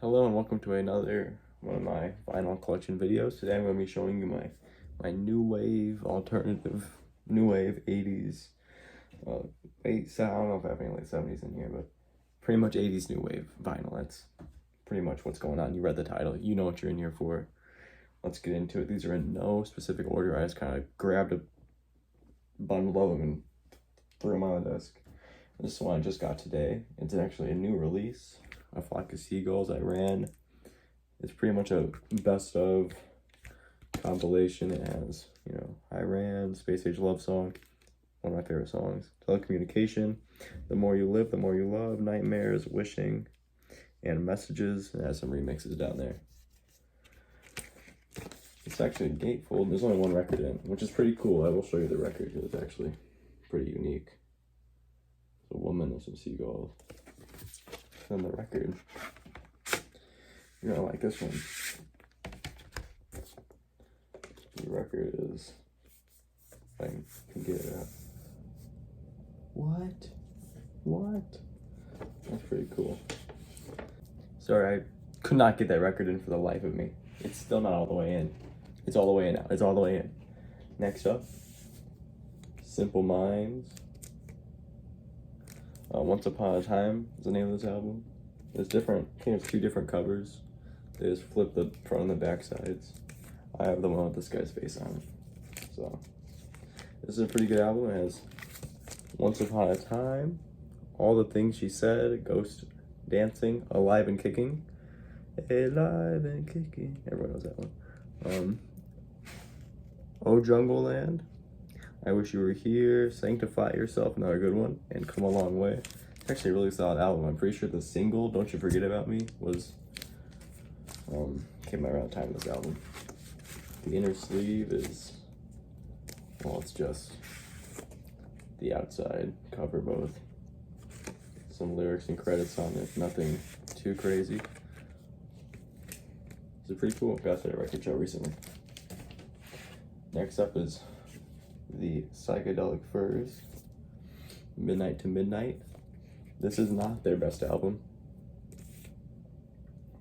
Hello and welcome to another one of my vinyl collection videos. Today I'm going to be showing you my new wave, alternative, new wave 80s, I don't know if I have any late 70s in here, but pretty much 80s new wave vinyl. That's pretty much what's going on. You read the title, you know what you're in here for. Let's get into it. These are in no specific order. I just kind of grabbed a bundle of them and threw them on the desk. This one I just got today. It's actually a new release. A Flock of Seagulls, I Ran. It's pretty much a best of compilation. It has, I Ran, Space Age Love Song, one of my favorite songs. Telecommunication, The More You Live, The More You Love, Nightmares, Wishing, and Messages. It has some remixes down there. It's actually a gatefold. There's only one record in, which is pretty cool. I will show you the record. It's actually pretty unique. It's a woman with some seagulls. And the record, you're gonna like this one. The record is, if I can get it out. What? That's pretty cool. Sorry, I could not get that record in for the life of me. It's still not all the way in. It's all the way in now. It's all the way in. Next up, Simple Minds. Once Upon a Time is the name of this album. There's different, I think it's two different covers. They just flip the front and the back sides. I have the one with this guy's face on it. So, this is a pretty good album. It has Once Upon a Time, All the Things She Said, Ghost Dancing, Alive and Kicking. Alive and Kicking. Everyone knows that one. Oh Jungle Land, I Wish You Were Here, Sanctify Yourself, another good one, and Come a Long Way. It's actually a really solid album. I'm pretty sure the single, Don't You Forget About Me, was, came out around the time of this album. The inner sleeve is, well, it's just the outside cover both. Some lyrics and credits on it, nothing too crazy. It's pretty cool. Got to a record show recently. Next up is the Psychedelic Furs, Midnight to Midnight. This is not their best album,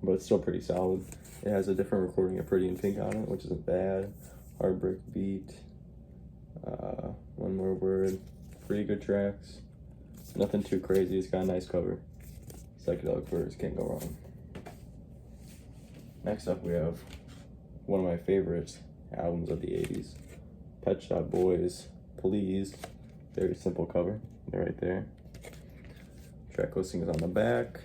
but it's still pretty solid. It has a different recording of Pretty in Pink on it, which isn't bad. Heartbreak Beat, One More Word, pretty good tracks. Nothing too crazy, it's got a nice cover. Psychedelic Furs, can't go wrong. Next up we have one of my favorite albums of the 80s. Pet Shop Boys, Please. Very simple cover. They're right there. Track listing is on the back.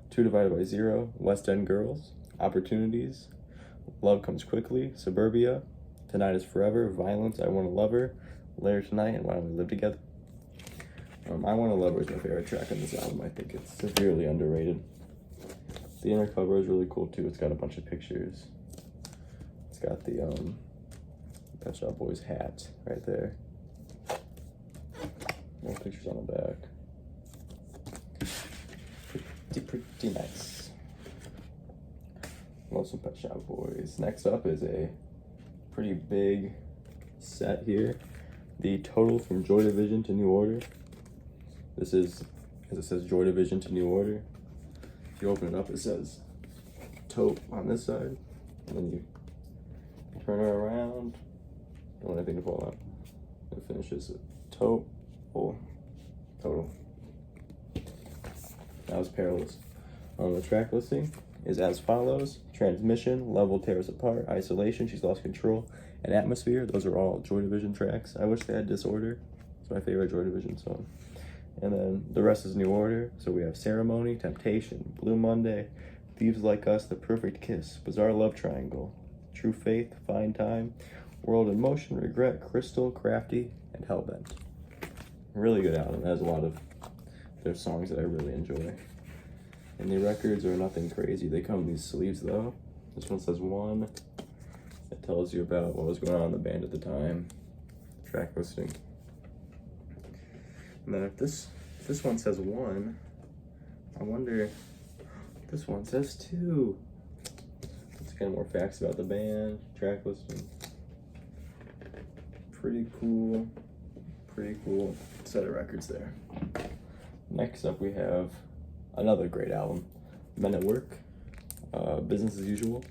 2 Divided by 0, West End Girls, Opportunities, Love Comes Quickly, Suburbia, Tonight is Forever, Violence, I Want to Love Her, Later Tonight, and Why Don't We Live Together. I Want to Love Her is my favorite track on this album. I think it's severely underrated. The inner cover is really cool too. It's got a bunch of pictures. It's got the Pet Shop Boys hat right there. More pictures on the back. Pretty nice. Love some Pet Shop Boys. Next up is a pretty big set here. The Total from Joy Division to New Order. This is, as it says, Joy Division to New Order. If you open it up, it says Tote on this side. And then you turn it around. Don't want anything to fall out. It finishes with Tote, Total. That was Perilous. The track listing is as follows: Transmission, Level Tears Apart, Isolation, She's Lost Control, and Atmosphere. Those are all Joy Division tracks. I wish they had Disorder. It's my favorite Joy Division song. And then the rest is New Order. So we have Ceremony, Temptation, Blue Monday, Thieves Like Us, The Perfect Kiss, Bizarre Love Triangle, True Faith, Fine Time, World in Motion, Regret, Crystal, Crafty, and Hellbent. Really good album. It has a lot of their songs that I really enjoy. And the records are nothing crazy. They come in these sleeves though. This one says 1. It tells you about what was going on in the band at the time. Track listing. And then if this one says 1, I wonder if this one says 2. Let's get more facts about the band. Track listing. Pretty cool set of records there. Next up we have another great album, Men at Work. Business as Usual.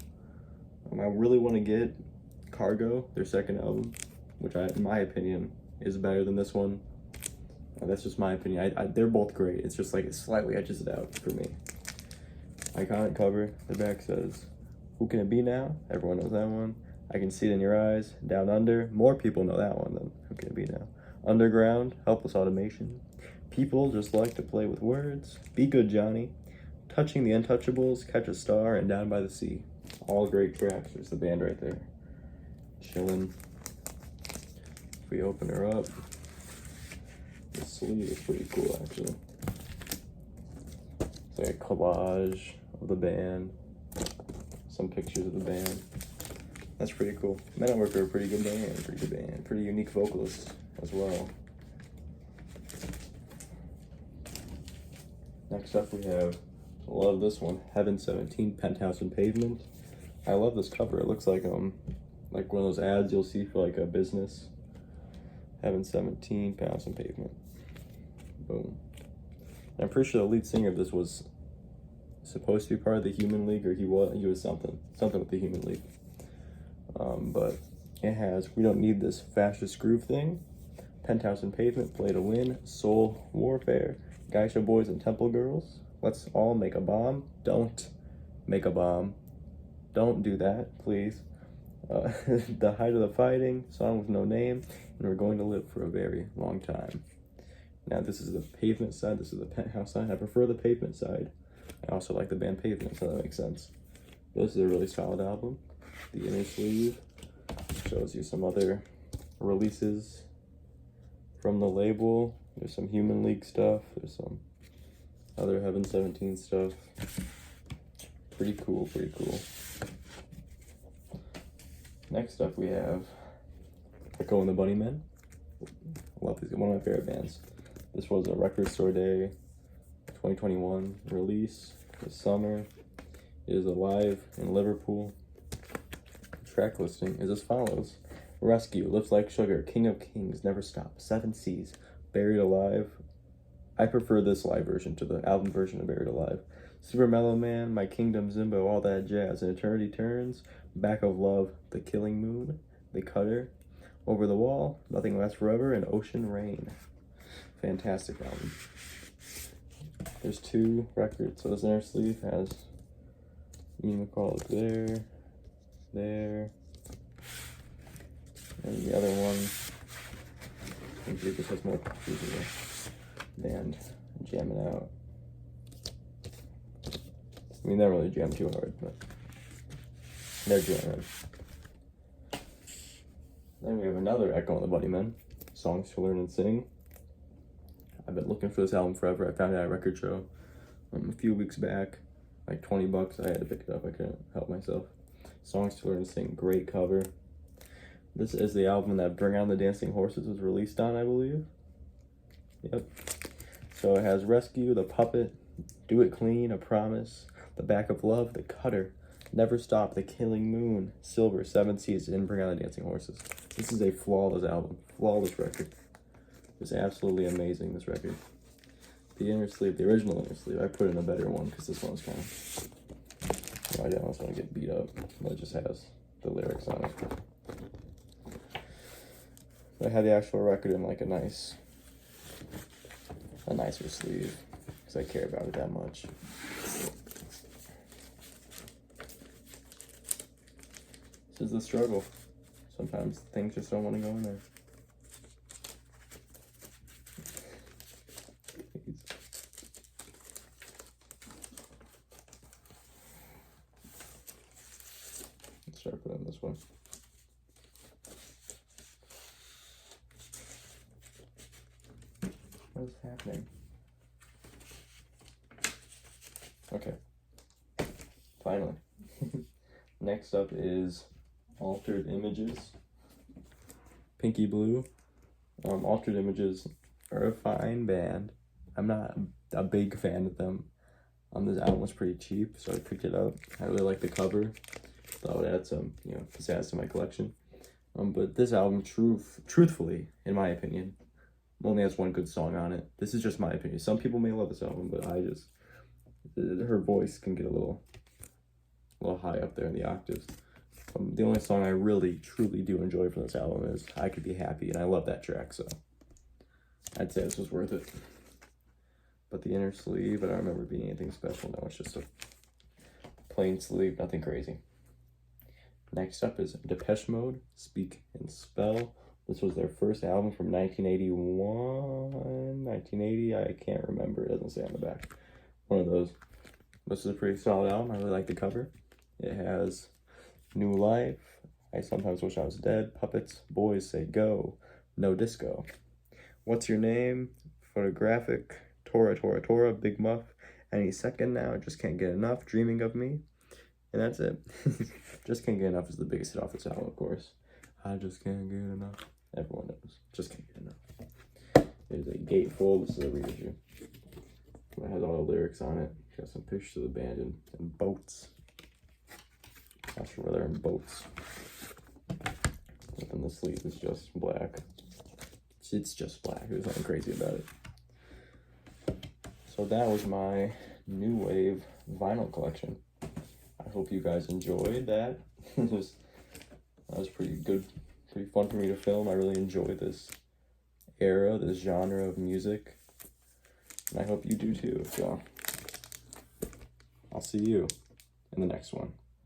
I really want to get Cargo, their second album, which in my opinion is better than this one. That's just my opinion. They're both great. It's just like it slightly edges it out for me. Iconic cover. The back says, "Who can it be now?" Everyone knows that one. I Can See It in Your Eyes. Down Under. More people know that one than Who Can It Be Now. Underground. Helpless Automation. People Just Like to Play with Words. Be Good Johnny. Touching the Untouchables. Catch a Star. And Down by the Sea. All great tracks. There's the band right there. Chilling. If we open her up, the sleeve is pretty cool actually. It's like a collage of the band, some pictures of the band. That's pretty cool. Men at Work are a pretty good band, pretty unique vocalists as well. Next up we have, I love this one, Heaven 17, Penthouse and Pavement. I love this cover. It looks like one of those ads you'll see for like a business. Heaven 17, Penthouse and Pavement. Boom. And I'm pretty sure the lead singer of this was supposed to be part of the Human League, or he was something with the Human League. But it has We Don't Need This Fascist Groove Thing, Penthouse and Pavement, Play to Win, Soul Warfare, Geisha Boys and Temple Girls, Let's All Make a Bomb, Don't Make a Bomb, Don't Do That, please. The Height of the Fighting, Song with No Name, and We're Going to Live for a Very Long Time. Now this is the Pavement side, this is the Penthouse side. I prefer the Pavement side. I also like the band Pavement, so that makes sense. This is a really solid album. The inner sleeve shows you some other releases from the label. There's some Human League stuff, there's some other Heaven 17 stuff. Pretty cool, pretty cool. Next up we have Echo and the Bunnymen. Love these, one of my favorite bands. This was a Record Store Day 2021 release this summer. It is alive in Liverpool. The track listing is as follows: Rescue, Lips Like Sugar, King of Kings, Never Stop, Seven Seas, Buried Alive. I prefer this live version to the album version of Buried Alive. Super Mellow Man, My Kingdom, Zimbo, All That Jazz, and Eternity Turns, Back of Love, The Killing Moon, The Cutter, Over the Wall, Nothing Lasts Forever, and Ocean Rain. Fantastic album. There's two records. So this inner sleeve has Ian McCall there, and the other one, I think it just has more pictures of the band jamming out. I mean, they don't really jam too hard, but they're jamming. Then we have another Echo and the Bunnymen, Songs to Learn and Sing. I've been looking for this album forever. I found it at a record show a few weeks back, like $20. I had to pick it up. I couldn't help myself. Songs to Learn and Sing, great cover. This is the album that Bring On the Dancing Horses was released on, I believe. Yep. So it has Rescue, The Puppet, Do It Clean, A Promise, The Back of Love, The Cutter, Never Stop, The Killing Moon, Silver, Seven Seas, and Bring On the Dancing Horses. This is a flawless album, flawless record. It's absolutely amazing, this record. The inner sleeve, the original inner sleeve, I put in a better one because this one's kind of, I don't want to get beat up, but it just has the lyrics on it. I had the actual record in like a nicer sleeve because I care about it that much. This is the struggle. Sometimes things just don't want to go in there. Let's start putting this one. What is happening? Okay. Finally. Next up is Altered Images. Pinky Blue. Altered Images are a fine band. I'm not a big fan of them. This album was pretty cheap, so I picked it up. I really like the cover. Thought it would add some, pizzazz to my collection. But this album, truthfully, in my opinion, only has one good song on it. This is just my opinion. Some people may love this album, but her voice can get a little a little high up there in the octaves. The only song I really, truly do enjoy from this album is I Could Be Happy, and I love that track, so I'd say this was worth it. But the inner sleeve, I don't remember being anything special. No, it's just a plain sleeve, nothing crazy. Next up is Depeche Mode, Speak and Spell. This was their first album from 1981, 1980, I can't remember, it doesn't say on the back. One of those. This is a pretty solid album, I really like the cover. It has New Life, I Sometimes Wish I Was Dead, Puppets, Boys Say Go, No Disco, What's Your Name, Photographic, Tora, Tora, Tora, Big Muff, Any Second Now, Just Can't Get Enough, Dreaming of Me, and that's it. Just Can't Get Enough is the biggest hit off this album, of course. I just can't get enough. Everyone knows. Just can't get enough. There's a gatefold. This is a reissue. It has all the lyrics on it. Got some pictures of the band and boats. Not sure whether they're in boats. And the sleeve is just black. It's just black. There's nothing crazy about it. So that was my new wave vinyl collection. I hope you guys enjoyed that. That was pretty good, pretty fun for me to film. I really enjoy this era, this genre of music. And I hope you do too. So I'll see you in the next one.